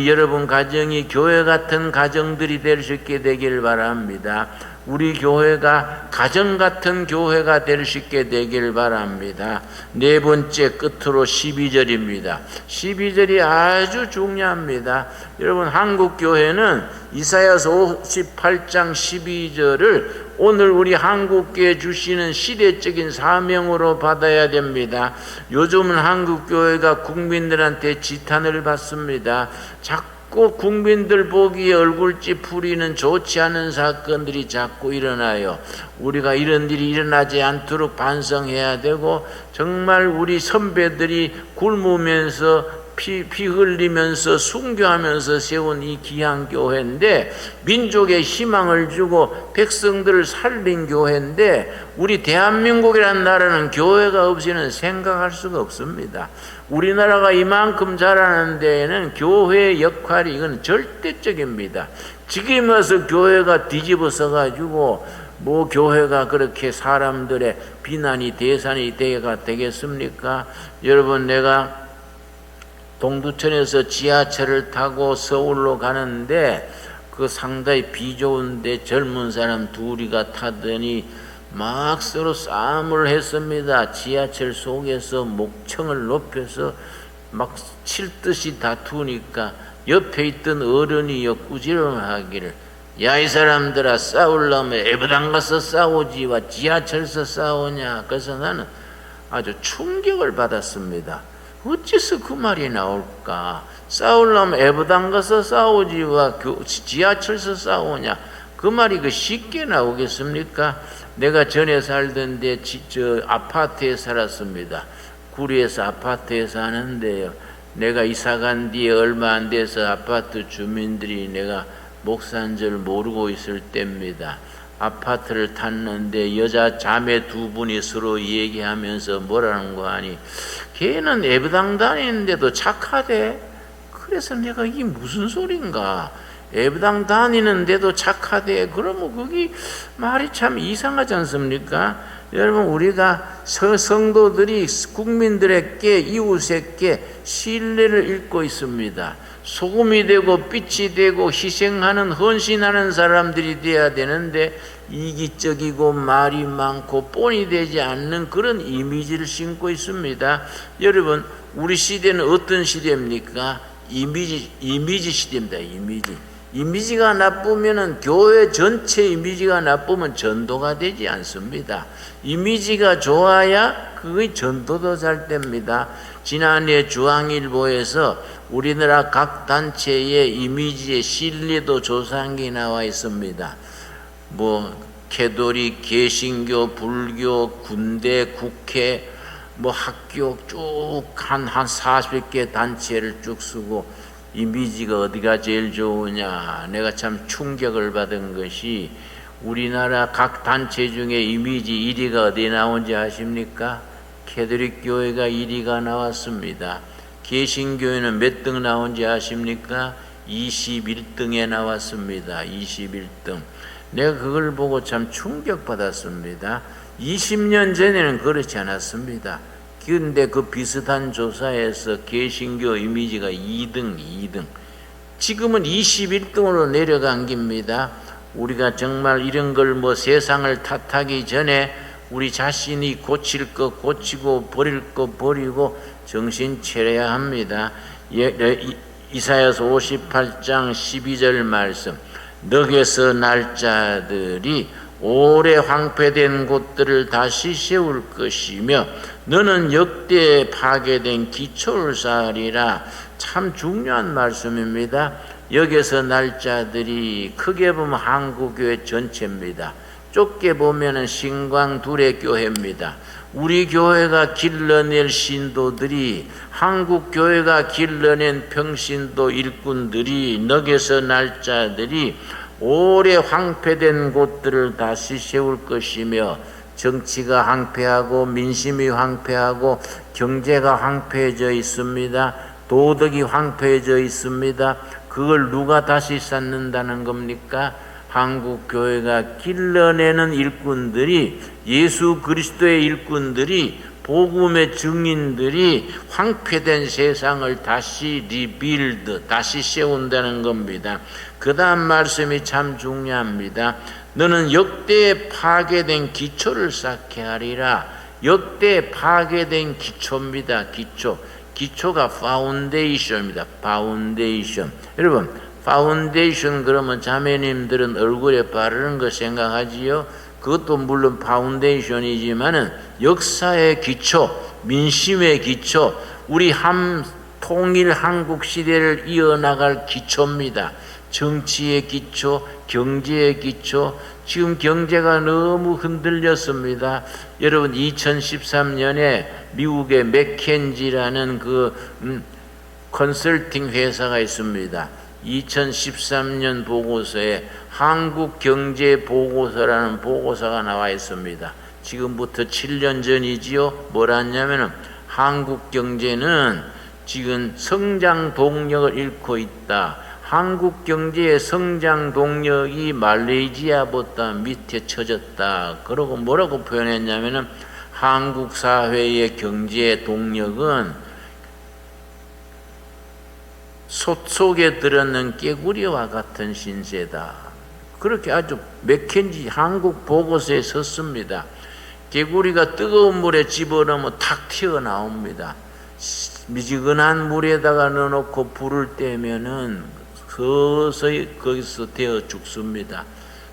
Speaker 4: 여러분 가정이 교회 같은 가정들이 될 수 있게 되길 바랍니다. 우리 교회가 가정 같은 교회가 될 수 있게 되길 바랍니다. 네 번째 끝으로 12절입니다. 12절이 아주 중요합니다. 여러분 한국 교회는 이사야서 58장 12절을 오늘 우리 한국교회 주시는 시대적인 사명으로 받아야 됩니다. 요즘은 한국교회가 국민들한테 지탄을 받습니다. 자꾸 국민들 보기에 얼굴집 부리는 좋지 않은 사건들이 자꾸 일어나요. 우리가 이런 일이 일어나지 않도록 반성해야 되고 정말 우리 선배들이 굶으면서 피 흘리면서 순교하면서 세운 이 귀한 교회인데 민족에 희망을 주고 백성들을 살린 교회인데 우리 대한민국이라는 나라는 교회가 없이는 생각할 수가 없습니다. 우리나라가 이만큼 자라는 데에는 교회의 역할이 이건 절대적입니다. 지금 와서 교회가 뒤집어서 가지고 뭐 교회가 그렇게 사람들의 비난이 대상이 되겠습니까? 여러분 내가 동두천에서 지하철을 타고 서울로 가는데 그 상당히 비좋은데 젊은 사람 둘이가 타더니 막 서로 싸움을 했습니다. 지하철 속에서 목청을 높여서 막 칠듯이 다투니까 옆에 있던 어른이 꾸지람을 하기를 야 이 사람들아 싸우려면 애부당 가서 싸우지와 지하철에서 싸우냐. 그래서 나는 아주 충격을 받았습니다. 어째서 그 말이 나올까? 싸우려면 애부당 가서 싸우지와 지하철에서 싸우냐? 그 말이 쉽게 나오겠습니까? 내가 전에 살던 데 아파트에 살았습니다. 구리에서 아파트에 사는데요. 내가 이사간 뒤에 얼마 안 돼서 아파트 주민들이 내가 목사인 줄 모르고 있을 때입니다. 아파트를 탔는데 여자 자매 두 분이 서로 얘기하면서 뭐라는 거 아니 걔는 애부당 다니는데도 착하대. 그래서 내가 이게 무슨 소린가. 애부당 다니는데도 착하대. 그러면 그게 말이 참 이상하지 않습니까? 여러분 우리가 성도들이 국민들에게 이웃에게 신뢰를 잃고 있습니다. 소금이 되고 빛이 되고 희생하는 헌신하는 사람들이 돼야 되는데 이기적이고 말이 많고 본이 되지 않는 그런 이미지를 심고 있습니다. 여러분 우리 시대는 어떤 시대입니까? 이미지 시대입니다. 이미지가 나쁘면은 교회 전체 이미지가 나쁘면 전도가 되지 않습니다. 이미지가 좋아야 그게 전도도 잘 됩니다. 지난해 중앙일보에서 우리나라 각 단체의 이미지의 신뢰도 조사한 게 나와 있습니다. 뭐 캐톨릭, 개신교, 불교, 군대, 국회, 학교 쭉 한 40개 단체를 쭉 쓰고 이미지가 어디가 제일 좋으냐. 내가 참 충격을 받은 것이 우리나라 각 단체 중에 이미지 1위가 어디에 나온지 아십니까? 캐톨릭 교회가 1위가 나왔습니다. 개신교회는 몇 등 나온지 아십니까? 21등에 나왔습니다. 21등. 내가 그걸 보고 참 충격받았습니다. 20년 전에는 그렇지 않았습니다. 그런데 그 비슷한 조사에서 개신교 이미지가 2등. 지금은 21등으로 내려간 겁니다. 우리가 정말 이런 걸 세상을 탓하기 전에 우리 자신이 고칠 거 고치고 버릴 거 버리고 정신 차려야 합니다. 이사야서 58장 12절 말씀. 너게서 날 자들이 오래 황폐된 곳들을 다시 세울 것이며 너는 역대 파괴된 기초를 쌓으리라. 참 중요한 말씀입니다. 여기서 날 자들이 크게 보면 한국교회 전체입니다. 좁게 보면 신광 둘의 교회입니다. 우리 교회가 길러낼 신도들이, 한국교회가 길러낸 평신도 일꾼들이, 너게서 날 자들이 오래 황폐된 곳들을 다시 세울 것이며 정치가 황폐하고 민심이 황폐하고 경제가 황폐해져 있습니다. 도덕이 황폐해져 있습니다. 그걸 누가 다시 쌓는다는 겁니까? 한국교회가 길러내는 일꾼들이, 예수 그리스도의 일꾼들이, 복음의 증인들이 황폐된 세상을 다시 리빌드, 다시 세운다는 겁니다. 그 다음 말씀이 참 중요합니다. 너는 역대 파괴된 기초를 쌓게 하리라. 역대 파괴된 기초입니다. 기초가 파운데이션입니다. 파운데이션. 여러분, 파운데이션 그러면 자매님들은 얼굴에 바르는 거 생각하지요? 그것도 물론 파운데이션이지만은 역사의 기초, 민심의 기초, 우리 통일 한국 시대를 이어나갈 기초입니다. 정치의 기초, 경제의 기초. 지금 경제가 너무 흔들렸습니다. 여러분, 2013년에 미국의 맥켄지라는 컨설팅 회사가 있습니다. 2013년 보고서에 한국경제보고서라는 보고서가 나와 있습니다. 지금부터 7년 전이지요. 뭐라냐면은 한국 경제는 지금 성장 동력을 잃고 있다. 한국 경제의 성장 동력이 말레이시아보다 밑에 처졌다. 그러고 뭐라고 표현했냐면은 한국 사회의 경제 동력은 솥 속에 들었는 깨구리와 같은 신세다. 그렇게 아주 맥켄지 한국 보고서에 썼습니다. 개구리가 뜨거운 물에 집어넣으면 탁 튀어나옵니다. 미지근한 물에다가 넣어놓고 불을 떼면은 서서히 거기서 되어 죽습니다.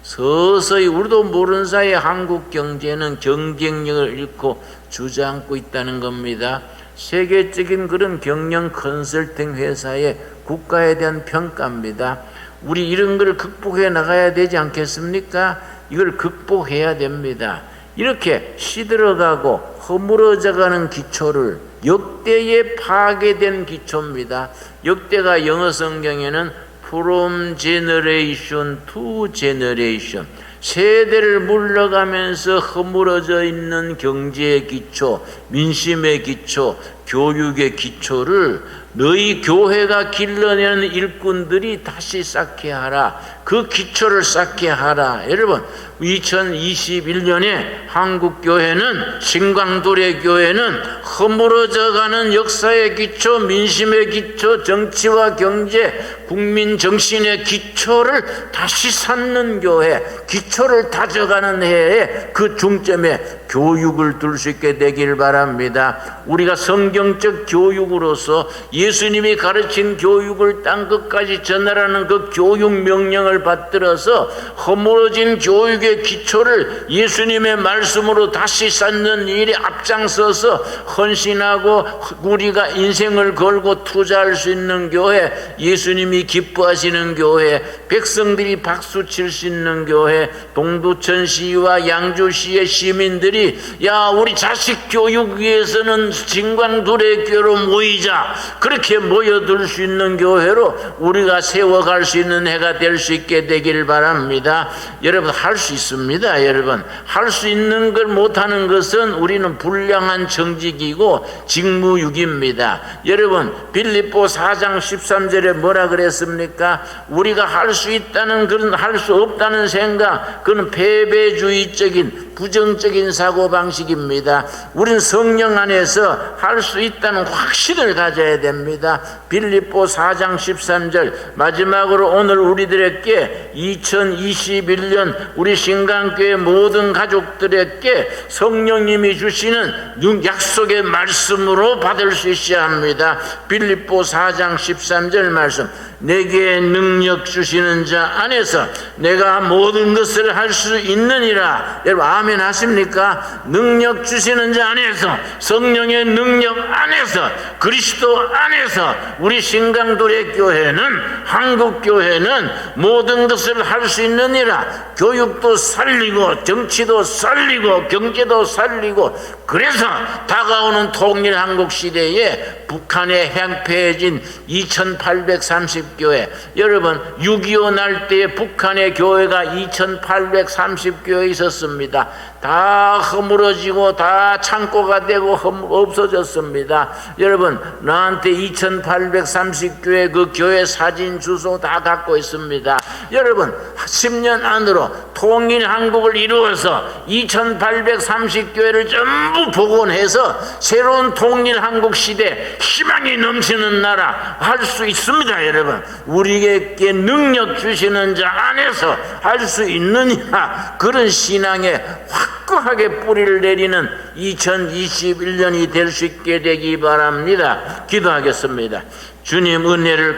Speaker 4: 서서히 우리도 모르는 사이에 한국 경제는 경쟁력을 잃고 주저앉고 있다는 겁니다. 세계적인 그런 경영 컨설팅 회사의 국가에 대한 평가입니다. 우리 이런 걸 극복해 나가야 되지 않겠습니까? 이걸 극복해야 됩니다. 이렇게 시들어가고 허물어져가는 기초를, 역대에 파괴된 기초입니다. 역대가 영어 성경에는 from generation to generation, 세대를 물러가면서 허물어져 있는 경제의 기초, 민심의 기초, 교육의 기초를 너희 교회가 길러내는 일꾼들이 다시 쌓게 하라. 그 기초를 쌓게 하라. 여러분, 2021년에 한국교회는, 신광도래 교회는 허물어져가는 역사의 기초, 민심의 기초, 정치와 경제, 국민 정신의 기초를 다시 쌓는 교회, 기초를 다져가는 해에 그 중점에 교육을 둘 수 있게 되길 바랍니다. 우리가 성경적 교육으로서 예수님이 가르친 교육을 땅 끝까지 전하라는 그 교육 명령을 받들어서 허물어진 교육의 기초를 예수님의 말씀으로 다시 쌓는 일에 앞장서서 헌신하고 우리가 인생을 걸고 투자할 수 있는 교회, 예수님이 기뻐하시는 교회, 백성들이 박수 칠 수 있는 교회, 동두천시와 양주시의 시민들이 야 우리 자식 교육 위해서는 진광두레교로 모이자, 그렇게 모여들 수 있는 교회로 우리가 세워갈 수 있는 해가 될 수 있게 되길 바랍니다. 여러분 할 수 있습니다. 여러분 할 수 있는 걸 못하는 것은 우리는 불량한 정직이고 직무유기입니다. 여러분 빌립보 4장 13절에 뭐라 그랬습니까? 우리가 할 수 있다는 그런 할 수 없다는 생각, 그건 패배주의적인 부정적인 사고방식입니다. 우리는 성령 안에서 할 수 있다는 확신을 가져야 됩니다. 빌립보 4장 13절 마지막으로 오늘 우리들에게 2021년 우리 신강교회 모든 가족들에게 성령님이 주시는 약속의 말씀으로 받을 수 있어야 합니다. 빌립보 4장 13절 말씀, 내게 능력 주시는 자 안에서 내가 모든 것을 할 수 있느니라. 여러분 아멘 하십니까? 능력 주시는 자 안에서, 성령의 능력 안에서, 그리스도 안에서 우리 신강도래 교회는, 한국교회는 모든 것을 할 수 있느니라. 교육도 살리고 정치도 살리고 경제도 살리고, 그래서 다가오는 통일 한국 시대에 북한에 행패해진 2830교회, 여러분 6.25 날 때 북한의 교회가 2830교회 있었습니다. 다 허물어지고 다 창고가 되고 없어졌습니다. 여러분 나한테 2830교회 그 교회 사진 주소 다 갖고 있습니다. 여러분 10년 안으로 통일 한국을 이루어서 2830교회를 전부 복원해서 새로운 통일 한국 시대, 희망이 넘치는 나라 할 수 있습니다. 여러분 우리에게 능력 주시는 자 안에서 할 수 있느냐, 그런 신앙에 확고하게 뿌리를 내리는 2021년이 될 수 있게 되기 바랍니다. 기도하겠습니다. 주님 은혜를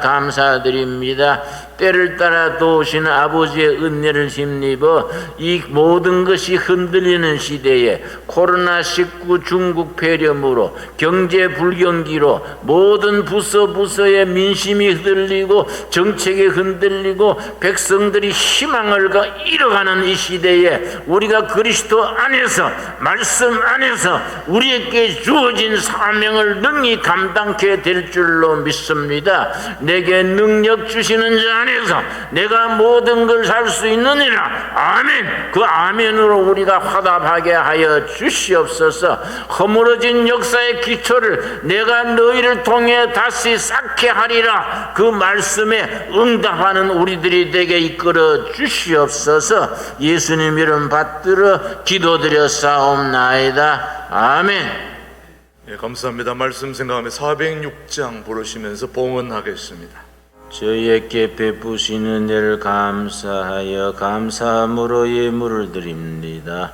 Speaker 4: 감사드립니다. 때를 따라 도우시는 아버지의 은혜를 힘입어 이 모든 것이 흔들리는 시대에 코로나19 중국 폐렴으로 경제 불경기로 모든 부서의 민심이 흔들리고 정책이 흔들리고 백성들이 희망을 잃어가는 이 시대에 우리가 그리스도 안에서, 말씀 안에서 우리에게 주어진 사명을 능히 감당케 될 줄로 믿습니다. 내게 능력 주시는 자 안에서 내가 모든 걸 살 수 있느니라. 아멘. 그 아멘으로 우리가 화답하게 하여 주시옵소서. 허물어진 역사의 기초를 내가 너희를 통해 다시 쌓게 하리라. 그 말씀에 응답하는 우리들이 되게 이끌어 주시옵소서. 예수님 이름 받들어 기도드려 싸움나이다. 아멘.
Speaker 1: 예, 감사합니다. 말씀 생각하며 406장 부르시면서 봉헌하겠습니다.
Speaker 4: 저희에게 베푸시는 은혜를 감사하여 감사함으로 예물을 드립니다.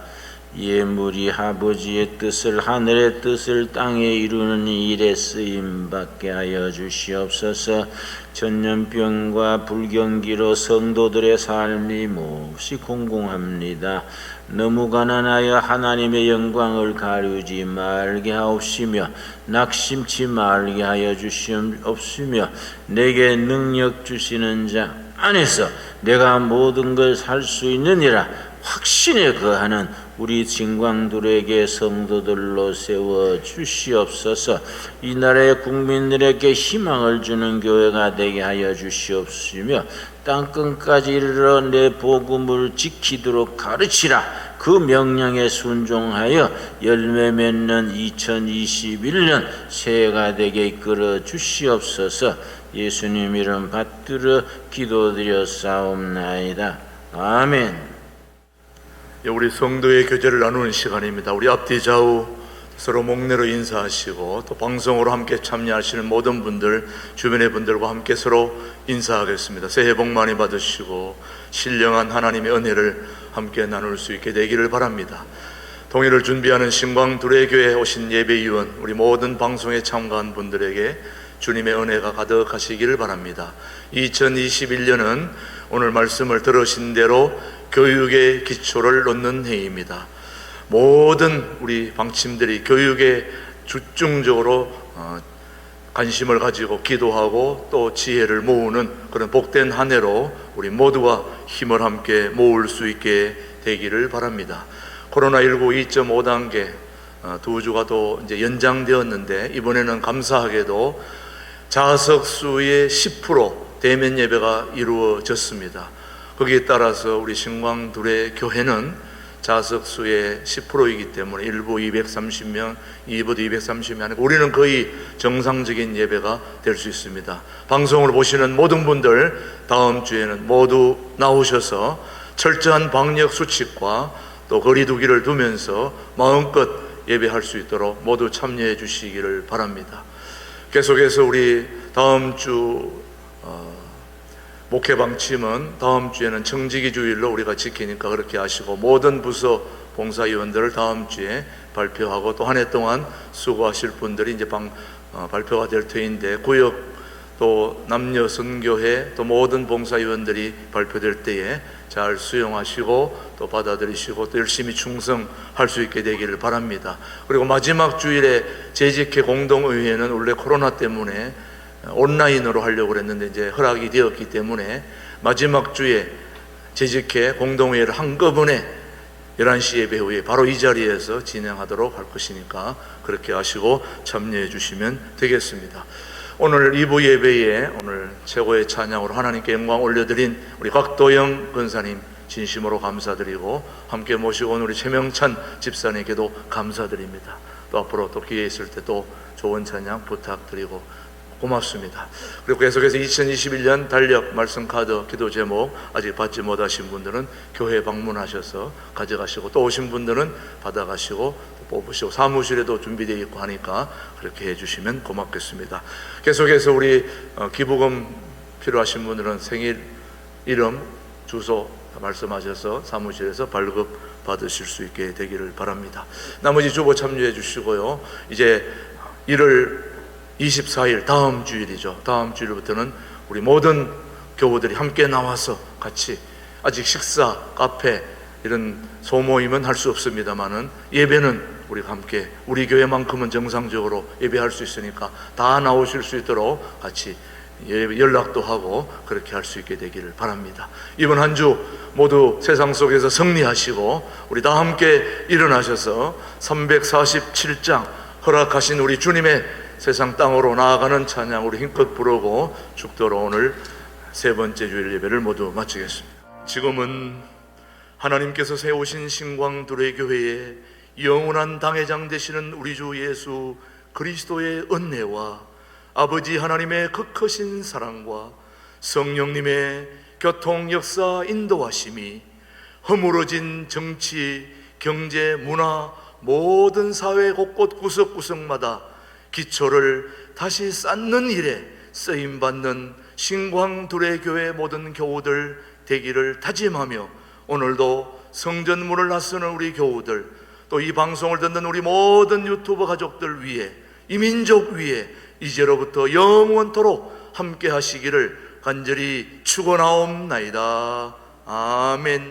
Speaker 4: 예물이 아버지의 뜻을, 하늘의 뜻을 땅에 이루는 일에 쓰임받게 하여 주시옵소서. 전염병과 불경기로 성도들의 삶이 몹시 공공합니다. 너무 가난하여 하나님의 영광을 가리우지 말게 하옵시며 낙심치 말게 하여 주시옵시며 내게 능력 주시는 자 안에서 내가 모든 걸 살 수 있느니라 확신에 거하는 우리 진광들에게 성도들로 세워 주시옵소서. 이 나라의 국민들에게 희망을 주는 교회가 되게 하여 주시옵시며 땅끝까지 이르러 내 복음을 지키도록 가르치라. 그 명령에 순종하여 열매 맺는 2021년 새해가 되게 이끌어 주시옵소서. 예수님 이름 받들어 기도드려 싸움나이다. 아멘.
Speaker 1: 우리 성도의 교제를 나누는 시간입니다. 우리 앞뒤 좌우 서로 목례로 인사하시고 또 방송으로 함께 참여하시는 모든 분들, 주변의 분들과 함께 서로 인사하겠습니다. 새해 복 많이 받으시고 신령한 하나님의 은혜를 함께 나눌 수 있게 되기를 바랍니다. 통일을 준비하는 신광두레교회에 오신 예배위원, 우리 모든 방송에 참가한 분들에게 주님의 은혜가 가득하시기를 바랍니다. 2021년은 오늘 말씀을 들으신 대로 교육의 기초를 놓는 해입니다. 모든 우리 방침들이 교육에 집중적으로 관심을 가지고 기도하고 또 지혜를 모으는 그런 복된 한 해로 우리 모두가 힘을 함께 모을 수 있게 되기를 바랍니다. 코로나19 2.5단계 2주가 또 이제 연장되었는데, 이번에는 감사하게도 좌석 수의 10% 대면 예배가 이루어졌습니다. 거기에 따라서 우리 신광두레 교회는 좌석 수의 10%이기 때문에 1부 230명, 2부도 230명 아니고 우리는 거의 정상적인 예배가 될 수 있습니다. 방송을 보시는 모든 분들 다음 주에는 모두 나오셔서 철저한 방역 수칙과 또 거리 두기를 두면서 마음껏 예배할 수 있도록 모두 참여해 주시기를 바랍니다. 계속해서 우리 다음 주 목회 방침은 다음 주에는 청지기 주일로 우리가 지키니까 그렇게 하시고, 모든 부서 봉사위원들을 다음 주에 발표하고, 또 한 해 동안 수고하실 분들이 이제 발표가 될 터인데, 구역 또 남녀 선교회 또 모든 봉사위원들이 발표될 때에 잘 수용하시고 또 받아들이시고 또 열심히 충성할 수 있게 되기를 바랍니다. 그리고 마지막 주일에 재직회 공동의회는 원래 코로나 때문에 온라인으로 하려고 그랬는데 이제 허락이 되었기 때문에 마지막 주에 재직회 공동회의를 한꺼번에 11시 예배 후에 바로 이 자리에서 진행하도록 할 것이니까 그렇게 하시고 참여해 주시면 되겠습니다. 오늘 2부 예배에 오늘 최고의 찬양으로 하나님께 영광 올려드린 우리 곽도영 권사님 진심으로 감사드리고, 함께 모시고 온 우리 최명찬 집사님께도 감사드립니다. 또 앞으로 또 기회 있을 때 또 좋은 찬양 부탁드리고 고맙습니다. 그리고 계속해서 2021년 달력 말씀 카드 기도 제목 아직 받지 못하신 분들은 교회 방문하셔서 가져가시고, 또 오신 분들은 받아가시고 또 뽑으시고, 사무실에도 준비되어 있고 하니까 그렇게 해주시면 고맙겠습니다. 계속해서 우리 기부금 필요하신 분들은 생일, 이름, 주소 말씀하셔서 사무실에서 발급 받으실 수 있게 되기를 바랍니다. 나머지 주보 참여해 주시고요. 이제 1월 24일 다음 주일이죠. 다음 주일부터는 우리 모든 교우들이 함께 나와서 같이, 아직 식사, 카페 이런 소모임은 할 수 없습니다만은 예배는 우리가 함께, 우리 교회만큼은 정상적으로 예배할 수 있으니까 다 나오실 수 있도록 같이 연락도 하고 그렇게 할 수 있게 되기를 바랍니다. 이번 한 주 모두 세상 속에서 승리하시고 우리 다 함께 일어나셔서 347장 허락하신 우리 주님의 세상 땅으로 나아가는 찬양 우리 힘껏 부르고 죽도록 오늘 세 번째 주일 예배를 모두 마치겠습니다. 지금은 하나님께서 세우신 신광두레 교회의 영원한 당회장 되시는 우리 주 예수 그리스도의 은혜와 아버지 하나님의 극크신 사랑과 성령님의 교통 역사 인도하심이 허물어진 정치, 경제, 문화 모든 사회 곳곳 구석구석마다 기초를 다시 쌓는 일에 쓰임받는 신광두레 교회 모든 교우들 되기를 다짐하며, 오늘도 성전문을 나서는 우리 교우들, 또 이 방송을 듣는 우리 모든 유튜버 가족들 위해, 이 민족 위해 이제로부터 영원토록 함께 하시기를 간절히 축원하옵나이다. 아멘.